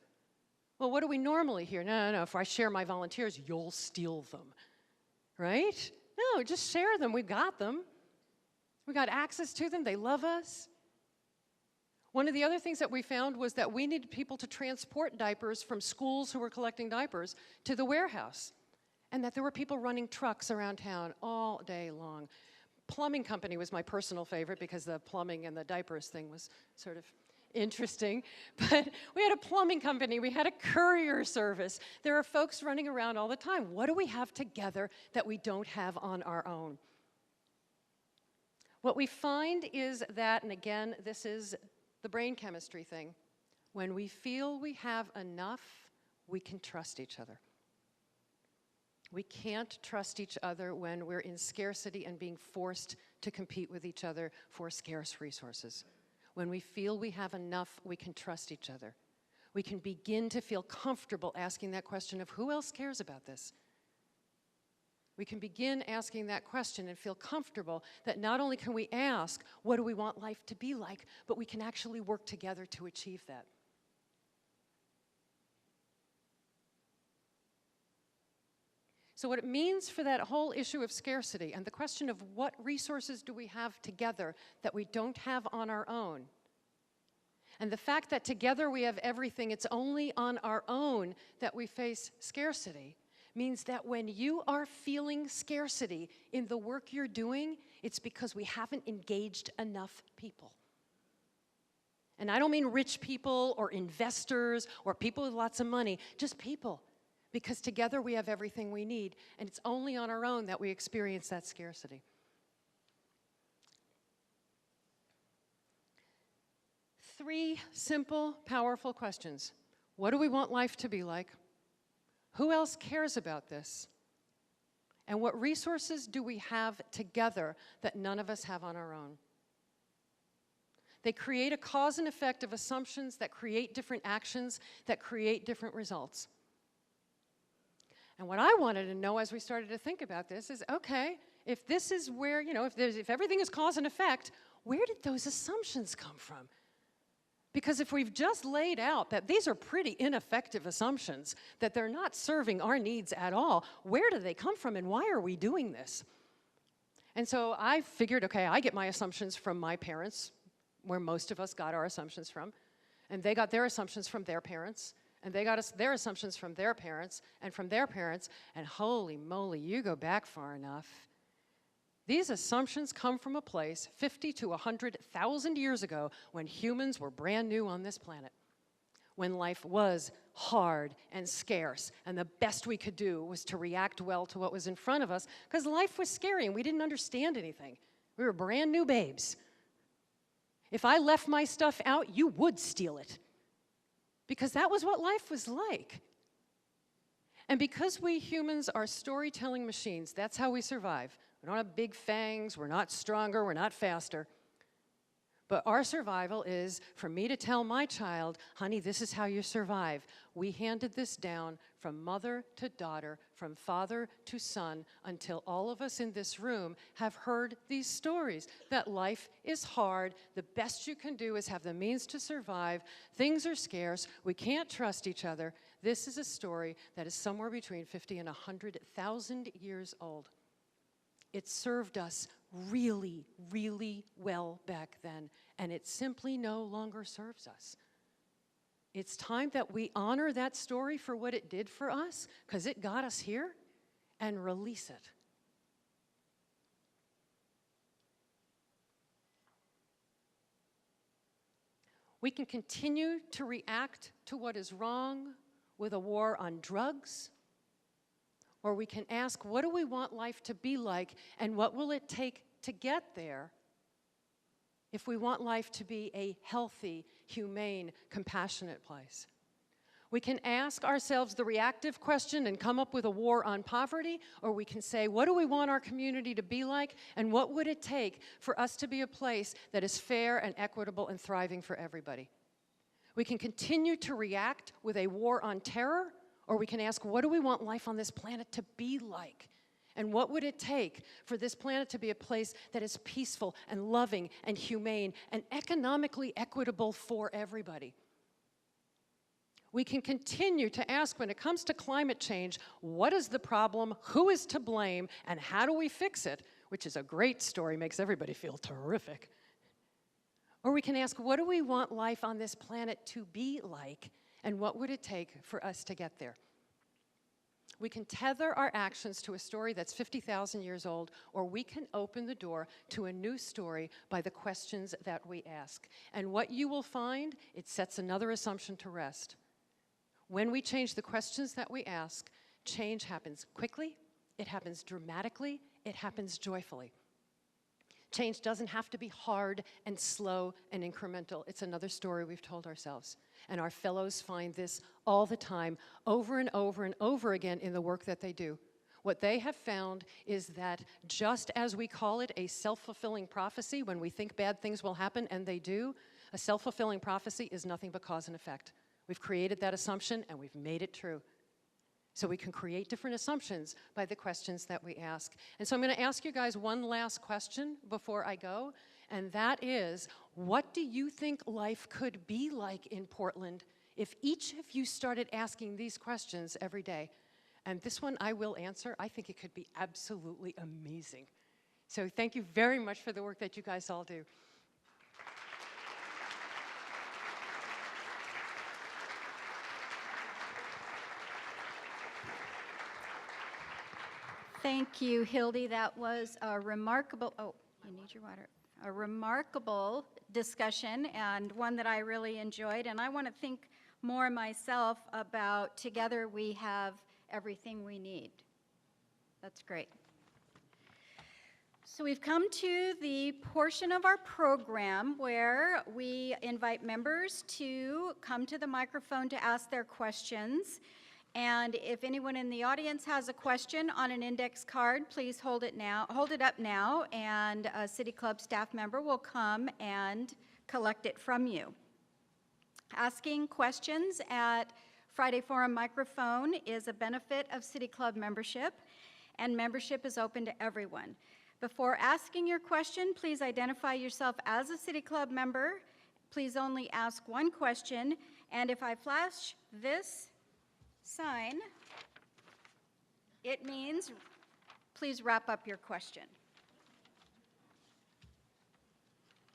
Well, what do we normally hear? No, if I share my volunteers, you'll steal them, right? No, just share them, we've got them. We got access to them, they love us. One of the other things that we found was that we needed people to transport diapers from schools who were collecting diapers to the warehouse, and that there were people running trucks around town all day long. Plumbing company was my personal favorite because the plumbing and the diapers thing was sort of interesting, but we had a plumbing company, we had a courier service. There are folks running around all the time. What do we have together that we don't have on our own? What we find is that, and again, this is the brain chemistry thing, when we feel we have enough, we can trust each other. We can't trust each other when we're in scarcity and being forced to compete with each other for scarce resources. when we feel we have enough, we can trust each other. We can begin to feel comfortable asking that question of who else cares about this? We can begin asking that question and feel comfortable that not only can we ask, what do we want life to be like, but we can actually work together to achieve that. So what it means for that whole issue of scarcity and the question of what resources do we have together that we don't have on our own, and the fact that together we have everything, it's only on our own that we face scarcity, means that when you are feeling scarcity in the work you're doing, it's because we haven't engaged enough people. And I don't mean rich people or investors or people with lots of money, just people. Because together we have everything we need, and it's only on our own that we experience that scarcity. Three simple, powerful questions. What do we want life to be like? Who else cares about this? And what resources do we have together that none of us have on our own? They create a cause and effect of assumptions that create different actions, that create different results. And what I wanted to know as we started to think about this is, okay, if this is where, if everything is cause and effect, where did those assumptions come from? Because if we've just laid out that these are pretty ineffective assumptions, that they're not serving our needs at all, where do they come from and why are we doing this? And so I figured, okay, I get my assumptions from my parents, where most of us got our assumptions from, and they got their assumptions from their parents, and they got their assumptions from their parents, and from their parents, and holy moly, you go back far enough. These assumptions come from a place 50 to 100,000 years ago when humans were brand new on this planet, when life was hard and scarce, and the best we could do was to react well to what was in front of us, because life was scary and we didn't understand anything. We were brand new babes. If I left my stuff out, you would steal it, because that was what life was like. And because we humans are storytelling machines, that's how we survive. We don't have big fangs, we're not stronger, we're not faster. But our survival is for me to tell my child, honey, this is how you survive. We handed this down from mother to daughter, from father to son, until all of us in this room have heard these stories, that life is hard, the best you can do is have the means to survive, things are scarce, we can't trust each other. This is a story that is somewhere between 50 and 100,000 years old. It served us really, really well back then, and it simply no longer serves us. It's time that we honor that story for what it did for us, because it got us here, and release it. We can continue to react to what is wrong with a war on drugs, or we can ask, what do we want life to be like, and what will it take to get there if we want life to be a healthy, humane, compassionate place? We can ask ourselves the reactive question and come up with a war on poverty, or we can say, what do we want our community to be like, and what would it take for us to be a place that is fair and equitable and thriving for everybody? We can continue to react with a war on terror, or we can ask, what do we want life on this planet to be like? And what would it take for this planet to be a place that is peaceful and loving and humane and economically equitable for everybody? We can continue to ask, when it comes to climate change, what is the problem, who is to blame, and how do we fix it? Which is a great story, makes everybody feel terrific. Or we can ask, what do we want life on this planet to be like? And what would it take for us to get there? We can tether our actions to a story that's 50,000 years old, or we can open the door to a new story by the questions that we ask. And what you will find, it sets another assumption to rest. When we change the questions that we ask, change happens quickly, it happens dramatically, it happens joyfully. Change doesn't have to be hard and slow and incremental. It's another story we've told ourselves. And our fellows find this all the time, over and over and over again in the work that they do. What they have found is that just as we call it a self-fulfilling prophecy, when we think bad things will happen, and they do, A self-fulfilling prophecy is nothing but cause and effect. We've created that assumption and we've made it true. So we can create different assumptions by the questions that we ask. And so I'm going to ask you guys one last question before I go, and that is, what do you think life could be like in Portland if each of you started asking these questions every day? And this one I will answer. I think it could be absolutely amazing. So thank you very much for the work that you guys all do. Thank you, Hildy. That was a remarkable, oh, you need your water. A remarkable discussion and one that I really enjoyed. And I want to think more myself about together we have everything we need. That's great. So we've come to the portion of our program where we invite members to come to the microphone to ask their questions. And if anyone in the audience has a question on an index card, please hold it up now, and a City Club staff member will come and collect it from you. Asking questions at Friday Forum microphone is a benefit of City Club membership, and membership is open to everyone. Before asking your question, please identify yourself as a City Club member. Please only ask one question, and if I flash this sign, it means please wrap up your question.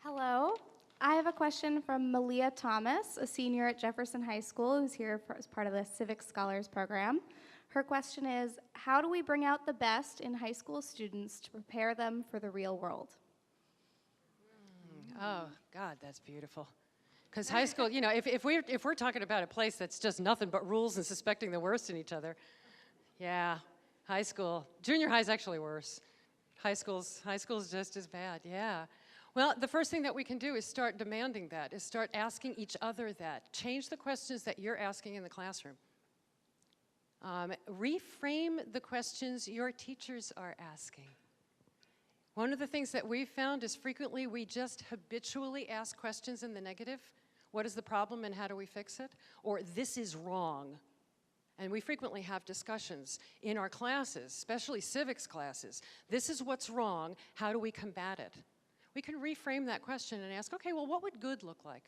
Hello, I have a question from Malia Thomas, a senior at Jefferson High School who's here as part of the Civic Scholars Program. Her question is, how do we bring out the best in high school students to prepare them for the real world? Oh, God, that's beautiful. Because high school, you know, if we're talking about a place that's just nothing but rules and suspecting the worst in each other, yeah, high school. Junior high is actually worse. High school's just as bad, yeah. Well, the first thing that we can do is start demanding that, is start asking each other that. Change the questions that you're asking in the classroom. Reframe the questions your teachers are asking. One of the things that we've found is frequently we just habitually ask questions in the negative. What is the problem and how do we fix it? Or this is wrong. And we frequently have discussions in our classes, especially civics classes. This is what's wrong, how do we combat it? We can reframe that question and ask, okay, well, what would good look like?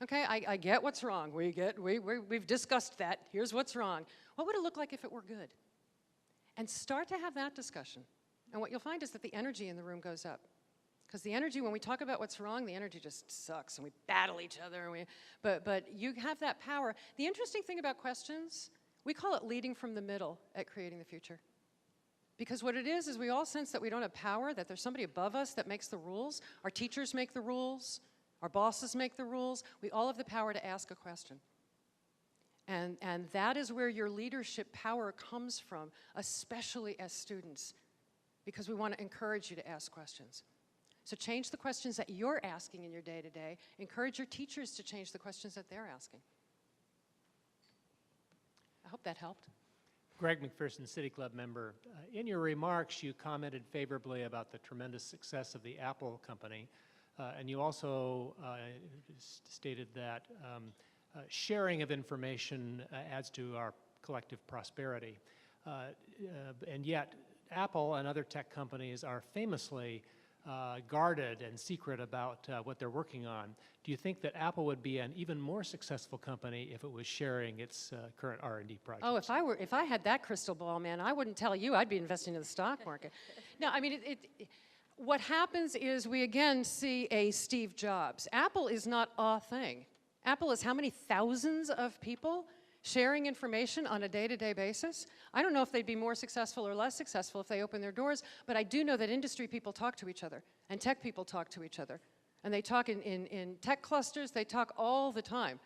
Okay, I get what's wrong. We've discussed that. Here's what's wrong. What would it look like if it were good? And start to have that discussion. And what you'll find is that the energy in the room goes up. Because the energy, when we talk about what's wrong, the energy just sucks, and we battle each other. And but you have that power. The interesting thing about questions, we call it leading from the middle at Creating the Future. Because what it is we all sense that we don't have power, that there's somebody above us that makes the rules. Our teachers make the rules. Our bosses make the rules. We all have the power to ask a question. And that is where your leadership power comes from, especially as students, because we want to encourage you to ask questions. So change the questions that you're asking in your day-to-day. Encourage your teachers to change the questions that they're asking. I hope that helped. Greg McPherson, City Club member. In your remarks, you commented favorably about the tremendous success of the Apple company, and you also stated that sharing of information adds to our collective prosperity. And yet, Apple and other tech companies are famously guarded and secret about what they're working on. Do you think that Apple would be an even more successful company if it was sharing its current R&D projects? Oh, if I had that crystal ball, man, I wouldn't tell you. I'd be investing in the stock market. No, I mean, what happens is we again see a Steve Jobs. Apple is not a thing. Apple is how many thousands of people sharing information on a day-to-day basis? I don't know if they'd be more successful or less successful if they open their doors, but I do know that industry people talk to each other, and tech people talk to each other. And they talk in tech clusters, they talk all the time.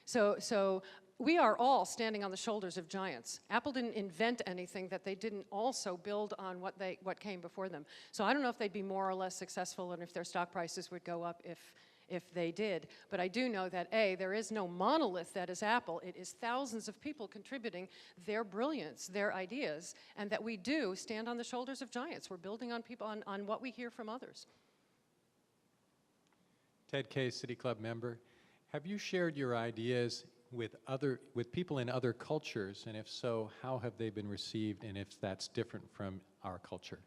So we are all standing on the shoulders of giants. Apple didn't invent anything that they didn't also build on what came before them. So I don't know if they'd be more or less successful and if their stock prices would go up if they did. But I do know that, A, there is no monolith that is Apple. It is thousands of people contributing their brilliance, their ideas, and that we do stand on the shoulders of giants. We're building on people, on what we hear from others. Ted K., City Club member. Have you shared your ideas with people in other cultures, and if so, how have they been received, and if that's different from our culture?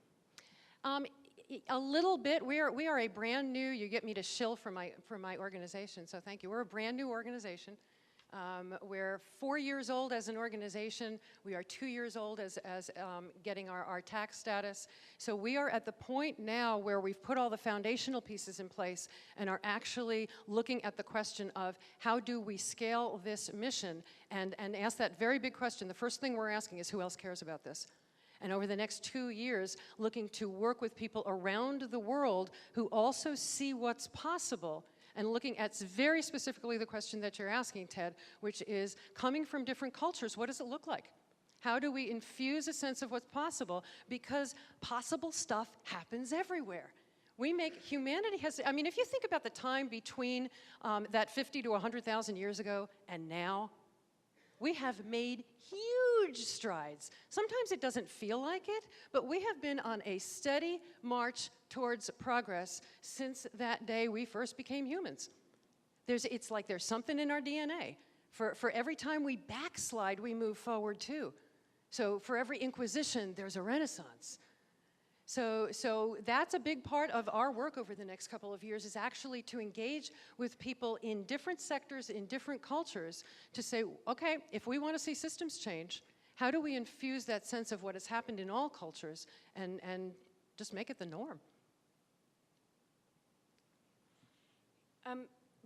A little bit. We are a brand new. You get me to shill for my organization, so thank you. We're a brand new organization. We're 4 years old as an organization. We are 2 years old as getting our tax status. So we are at the point now where we've put all the foundational pieces in place and are actually looking at the question of how do we scale this mission and ask that very big question. The first thing we're asking is who else cares about this? And over the next 2 years, looking to work with people around the world who also see what's possible and looking at very specifically the question that you're asking, Ted, which is coming from different cultures, what does it look like? How do we infuse a sense of what's possible? Because possible stuff happens everywhere. Humanity has, I mean, if you think about the time between that 50 to 100,000 years ago and now, we have made huge strides. Sometimes it doesn't feel like it, but we have been on a steady march towards progress since that day we first became humans. It's like there's something in our DNA. For every time we backslide, we move forward too. So for every inquisition, there's a renaissance. So that's a big part of our work over the next couple of years, is actually to engage with people in different sectors, in different cultures, to say, okay, if we want to see systems change, how do we infuse that sense of what has happened in all cultures and just make it the norm?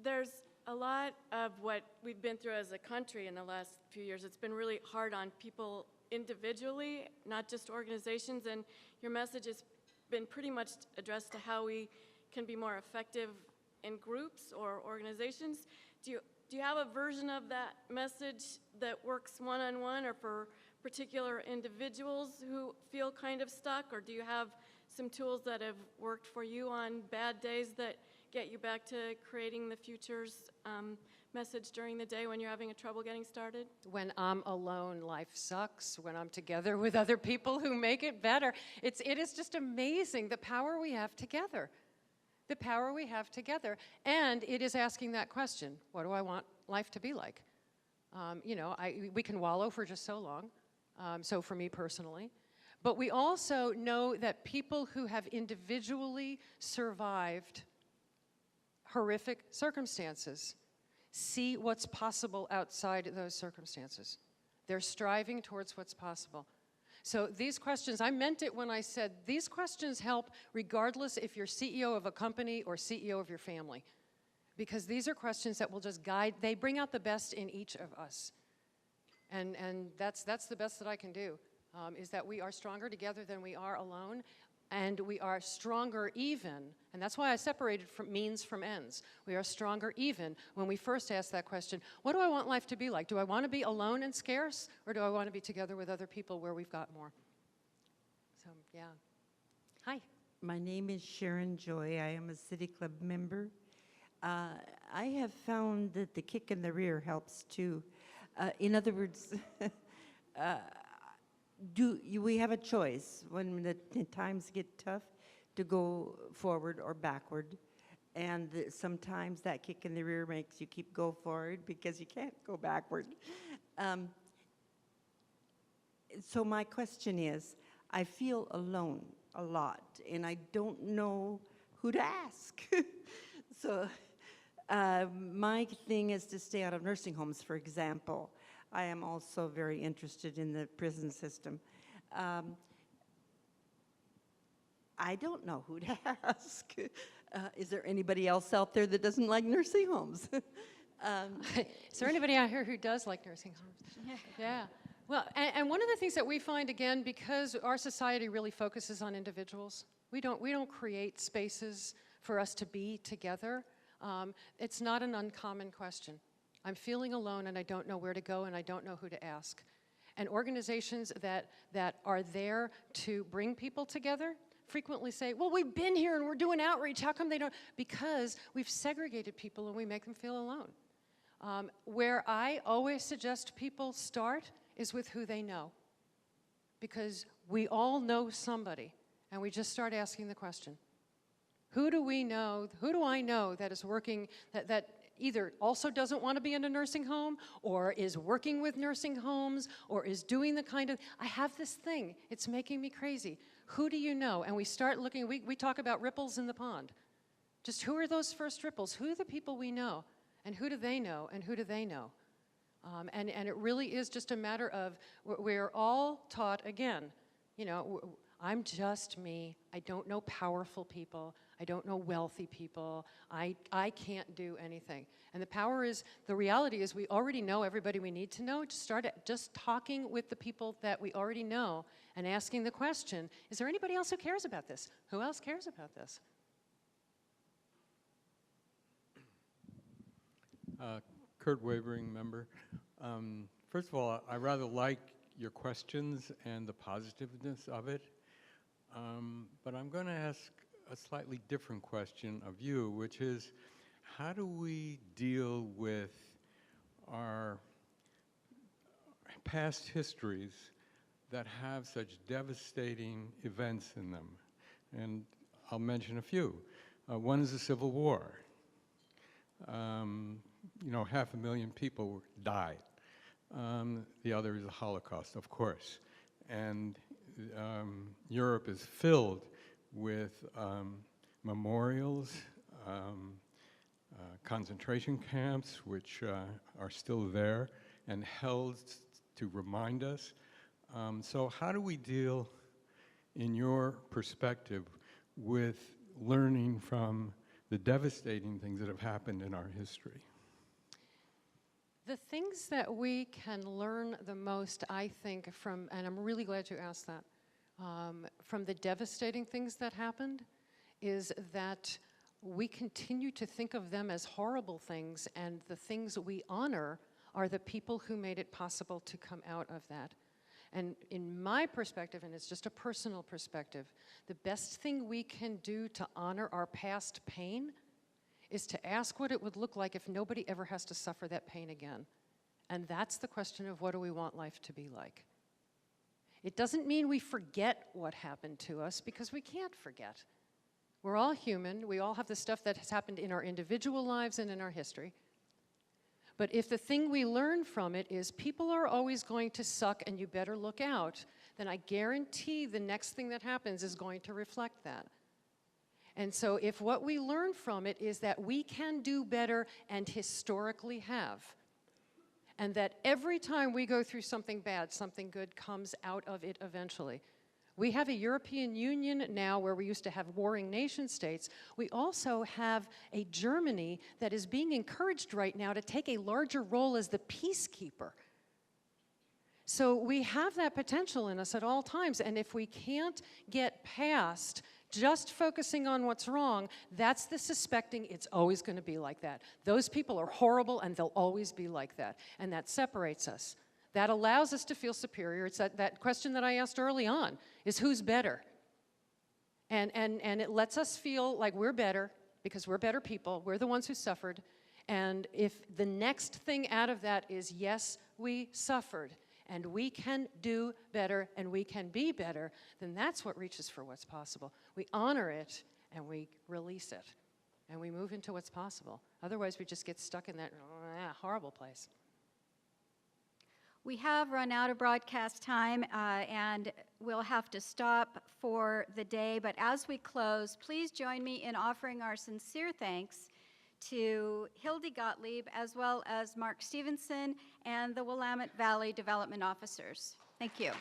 There's a lot of what we've been through as a country in the last few years. It's been really hard on people individually, not just organizations, and your message has been pretty much addressed to how we can be more effective in groups or organizations. Do you have a version of that message that works one-on-one or for particular individuals who feel kind of stuck, or do you have some tools that have worked for you on bad days that get you back to creating the future's message during the day when you're having trouble getting started? When I'm alone, life sucks. When I'm together with other people who make it better. It is just amazing the power we have together. The power we have together. And it is asking that question, what do I want life to be like? We can wallow for just so long, so for me personally. But we also know that people who have individually survived horrific circumstances see what's possible outside those circumstances. They're striving towards what's possible. So these questions, I meant it when I said these questions help regardless if you're CEO of a company or CEO of your family. Because these are questions that will just guide, they bring out the best in each of us. And that's the best that I can do, is that we are stronger together than we are alone. And we are stronger even, and that's why I separated means from ends. We are stronger even when we first ask that question, what do I want life to be like? Do I want to be alone and scarce, or do I want to be together with other people where we've got more? So, yeah. Hi. My name is Sharon Joy. I am a City Club member. I have found that the kick in the rear helps too. In other words, we have a choice when the times get tough to go forward or backward, and sometimes that kick in the rear makes you go forward because you can't go backward. So my question is, I feel alone a lot and I don't know who to ask. So my thing is to stay out of nursing homes, for example. I am also very interested in the prison system. I don't know who to ask. Is there anybody else out there that doesn't like nursing homes? Is there anybody out here who does like nursing homes? Yeah. Well, and one of the things that we find, again, because our society really focuses on individuals, we don't create spaces for us to be together. It's not an uncommon question. I'm feeling alone and I don't know where to go and I don't know who to ask. And organizations that are there to bring people together frequently say, well, we've been here and we're doing outreach, how come they don't? Because we've segregated people and we make them feel alone. Where I always suggest people start is with who they know. Because we all know somebody and we just start asking the question. Who do we know, who do I know that is working, that either also doesn't want to be in a nursing home, or is working with nursing homes, or is doing the kind of, I have this thing, it's making me crazy. Who do you know? And we start looking, we talk about ripples in the pond. Just who are those first ripples? Who are the people we know? And who do they know? And who do they know? And it really is just a matter of, we're all taught, again, you know, I'm just me. I don't know powerful people. I don't know wealthy people. I can't do anything. And the reality is we already know everybody we need to know. Just start just talking with the people that we already know and asking the question, is there anybody else who cares about this? Who else cares about this? Kurt Wavering, member. First of all, I rather like your questions and the positiveness of it. But I'm going to ask a slightly different question of you, which is, how do we deal with our past histories that have such devastating events in them? And I'll mention a few. One is the Civil War. You know, 500,000 people died. The other is the Holocaust, of course. And Europe is filled with memorials, concentration camps, which are still there and held to remind us. So how do we deal, in your perspective, with learning from the devastating things that have happened in our history? The things that we can learn the most, I think, from, and I'm really glad you asked that, from the devastating things that happened, is that we continue to think of them as horrible things, and the things we honor are the people who made it possible to come out of that. And in my perspective, and it's just a personal perspective, the best thing we can do to honor our past pain is to ask what it would look like if nobody ever has to suffer that pain again. And that's the question of, what do we want life to be like? It doesn't mean we forget what happened to us, because we can't forget. We're all human. We all have the stuff that has happened in our individual lives and in our history. But if the thing we learn from it is people are always going to suck and you better look out, then I guarantee the next thing that happens is going to reflect that. And so if what we learn from it is that we can do better and historically have, and that every time we go through something bad, something good comes out of it eventually. We have a European Union now where we used to have warring nation states. We also have a Germany that is being encouraged right now to take a larger role as the peacekeeper. So we have that potential in us at all times, and if we can't get past just focusing on what's wrong, that's the suspecting it's always going to be like that. Those people are horrible and they'll always be like that, and that separates us. That allows us to feel superior. It's that question that I asked early on, is who's better? And it lets us feel like we're better because we're better people. We're the ones who suffered. And if the next thing out of that is, yes, we suffered, and we can do better, and we can be better, then that's what reaches for what's possible. We honor it, and we release it, and we move into what's possible. Otherwise, we just get stuck in that horrible place. We have run out of broadcast time, and we'll have to stop for the day. But as we close, please join me in offering our sincere thanks to Hildy Gottlieb, as well as Mark Stevenson and the Willamette Valley Development Officers. Thank you.